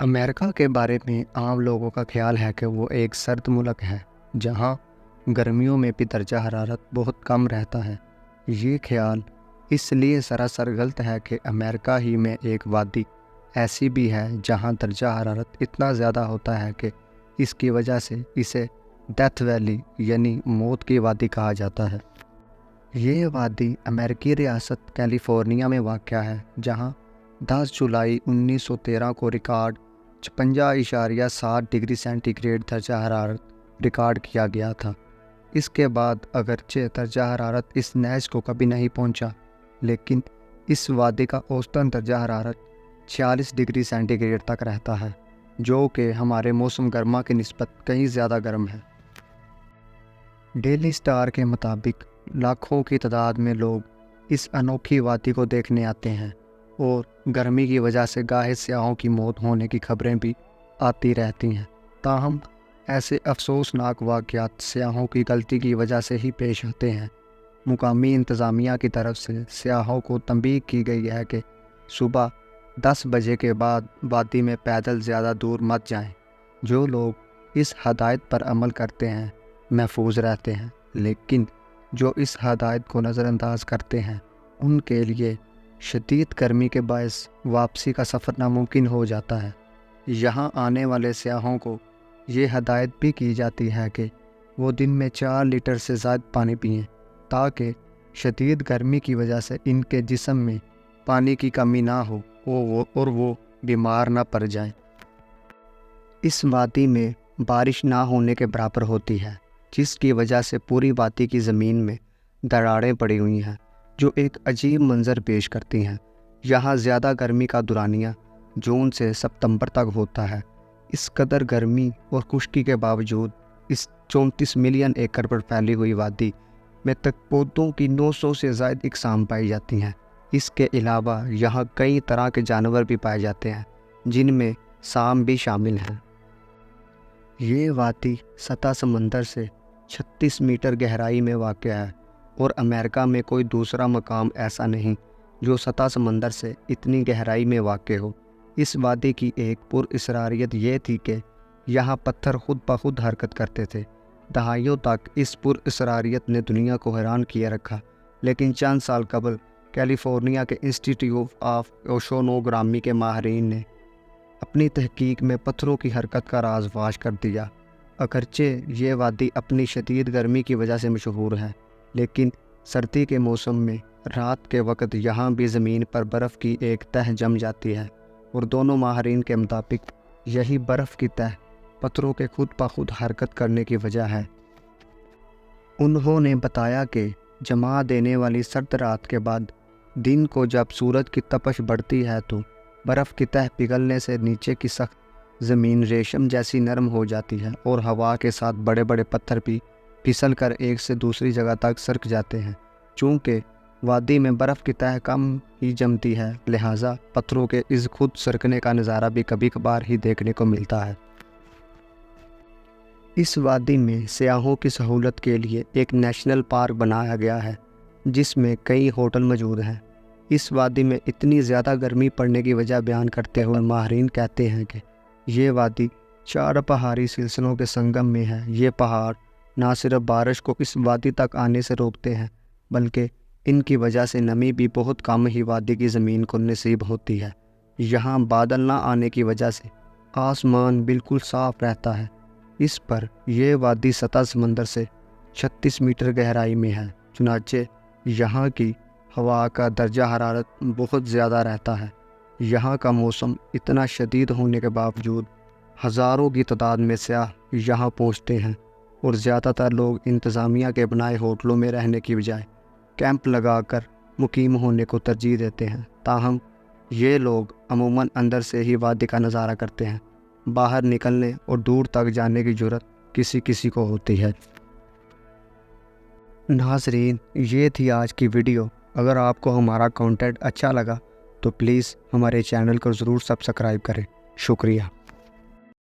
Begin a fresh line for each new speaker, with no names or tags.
امریکہ کے بارے میں عام لوگوں کا خیال ہے کہ وہ ایک سرد ملک ہے جہاں گرمیوں میں بھی درجہ حرارت بہت کم رہتا ہے۔ یہ خیال اس لیے سراسر غلط ہے کہ امریکہ ہی میں ایک وادی ایسی بھی ہے جہاں درجہ حرارت اتنا زیادہ ہوتا ہے کہ اس کی وجہ سے اسے ڈیتھ ویلی یعنی موت کی وادی کہا جاتا ہے۔ یہ وادی امریکی ریاست کیلیفورنیا میں واقع ہے جہاں 10 جولائی 1913 کو ریکارڈ 56.7 ڈگری سینٹی گریڈ درجہ حرارت ریکارڈ کیا گیا تھا۔ اس کے بعد اگرچہ درجہ حرارت اس نیز کو کبھی نہیں پہنچا، لیکن اس وادی کا اوسطاً درجہ حرارت 46 ڈگری سینٹی گریڈ تک رہتا ہے، جو کہ ہمارے موسم گرما کی نسبت کہیں زیادہ گرم ہے۔ ڈیلی اسٹار کے مطابق لاکھوں کی تعداد میں لوگ اس انوکھی وادی کو دیکھنے آتے ہیں اور گرمی کی وجہ سے گاہے سیاحوں کی موت ہونے کی خبریں بھی آتی رہتی ہیں۔ تاہم ایسے افسوسناک واقعات سیاحوں کی غلطی کی وجہ سے ہی پیش آتے ہیں۔ مقامی انتظامیہ کی طرف سے سیاحوں کو تنبیہ کی گئی ہے کہ صبح 10 بجے کے بعد وادی میں پیدل زیادہ دور مت جائیں۔ جو لوگ اس ہدایت پر عمل کرتے ہیں محفوظ رہتے ہیں، لیکن جو اس ہدایت کو نظر انداز کرتے ہیں ان کے لیے شدید گرمی کے باعث واپسی کا سفر ناممکن ہو جاتا ہے۔ یہاں آنے والے سیاحوں کو یہ ہدایت بھی کی جاتی ہے کہ وہ دن میں 4 لیٹر سے زائد پانی پئیں تاکہ شدید گرمی کی وجہ سے ان کے جسم میں پانی کی کمی نہ ہو اور وہ بیمار نہ پڑ جائیں۔ اس وادی میں بارش نہ ہونے کے برابر ہوتی ہے، جس کی وجہ سے پوری وادی کی زمین میں دراڑیں پڑی ہوئی ہیں جو ایک عجیب منظر پیش کرتی ہیں۔ یہاں زیادہ گرمی کا دورانیہ جون سے ستمبر تک ہوتا ہے۔ اس قدر گرمی اور خشکی کے باوجود اس 34 ملین ایکڑ پر پھیلی ہوئی وادی میں تک پودوں کی 900 سے زائد اقسام پائی جاتی ہیں۔ اس کے علاوہ یہاں کئی طرح کے جانور بھی پائے جاتے ہیں، جن میں سام بھی شامل ہیں۔ یہ وادی سطح سمندر سے 36 میٹر گہرائی میں واقع ہے اور امریکہ میں کوئی دوسرا مقام ایسا نہیں جو سطح سمندر سے اتنی گہرائی میں واقع ہو۔ اس وادی کی ایک پراسراریت یہ تھی کہ یہاں پتھر خود بخود حرکت کرتے تھے۔ دہائیوں تک اس پراسراریت نے دنیا کو حیران کیے رکھا، لیکن چند سال قبل کیلیفورنیا کے انسٹیٹیوٹ آف اوشنوگرافی کے ماہرین نے اپنی تحقیق میں پتھروں کی حرکت کا راز فاش کر دیا۔ اگرچہ یہ وادی اپنی شدید گرمی کی وجہ سے مشہور ہے، لیکن سردی کے موسم میں رات کے وقت یہاں بھی زمین پر برف کی ایک تہہ جم جاتی ہے، اور دونوں ماہرین کے مطابق یہی برف کی تہہ پتھروں کے خود بخود حرکت کرنے کی وجہ ہے۔ انہوں نے بتایا کہ جما دینے والی سرد رات کے بعد دن کو جب سورج کی تپش بڑھتی ہے تو برف کی تہہ پگھلنے سے نیچے کی سخت زمین ریشم جیسی نرم ہو جاتی ہے اور ہوا کے ساتھ بڑے بڑے پتھر بھی پھسل کر ایک سے دوسری جگہ تک سرک جاتے ہیں۔ چونکہ وادی میں برف کی تہہ کم ہی جمتی ہے، لہٰذا پتھروں کے اس خود سرکنے کا نظارہ بھی کبھی کبھار ہی دیکھنے کو ملتا ہے۔ اس وادی میں سیاحوں کی سہولت کے لیے ایک نیشنل پارک بنایا گیا ہے جس میں کئی ہوٹل موجود ہیں۔ اس وادی میں اتنی زیادہ گرمی پڑنے کی وجہ بیان کرتے ہوئے ماہرین کہتے ہیں کہ یہ وادی 4 پہاڑی سلسلوں کے سنگم میں ہے۔ یہ پہاڑ نہ صرف بارش کو اس وادی تک آنے سے روکتے ہیں، بلکہ ان کی وجہ سے نمی بھی بہت کم ہی وادی کی زمین کو نصیب ہوتی ہے۔ یہاں بادل نہ آنے کی وجہ سے آسمان بالکل صاف رہتا ہے۔ اس پر یہ وادی سطح سمندر سے 36 میٹر گہرائی میں ہے، چنانچہ یہاں کی ہوا کا درجہ حرارت بہت زیادہ رہتا ہے۔ یہاں کا موسم اتنا شدید ہونے کے باوجود ہزاروں کی تعداد میں سیاح یہاں پہنچتے ہیں، اور زیادہ تر لوگ انتظامیہ کے بنائے ہوٹلوں میں رہنے کی بجائے کیمپ لگا کر مقیم ہونے کو ترجیح دیتے ہیں۔ تاہم یہ لوگ عموماً اندر سے ہی وادی کا نظارہ کرتے ہیں، باہر نکلنے اور دور تک جانے کی جرات کسی کسی کو ہوتی ہے۔ ناظرین، یہ تھی آج کی ویڈیو۔ اگر آپ کو ہمارا کنٹینٹ اچھا لگا تو پلیز ہمارے چینل کو ضرور سبسکرائب کریں۔ شکریہ۔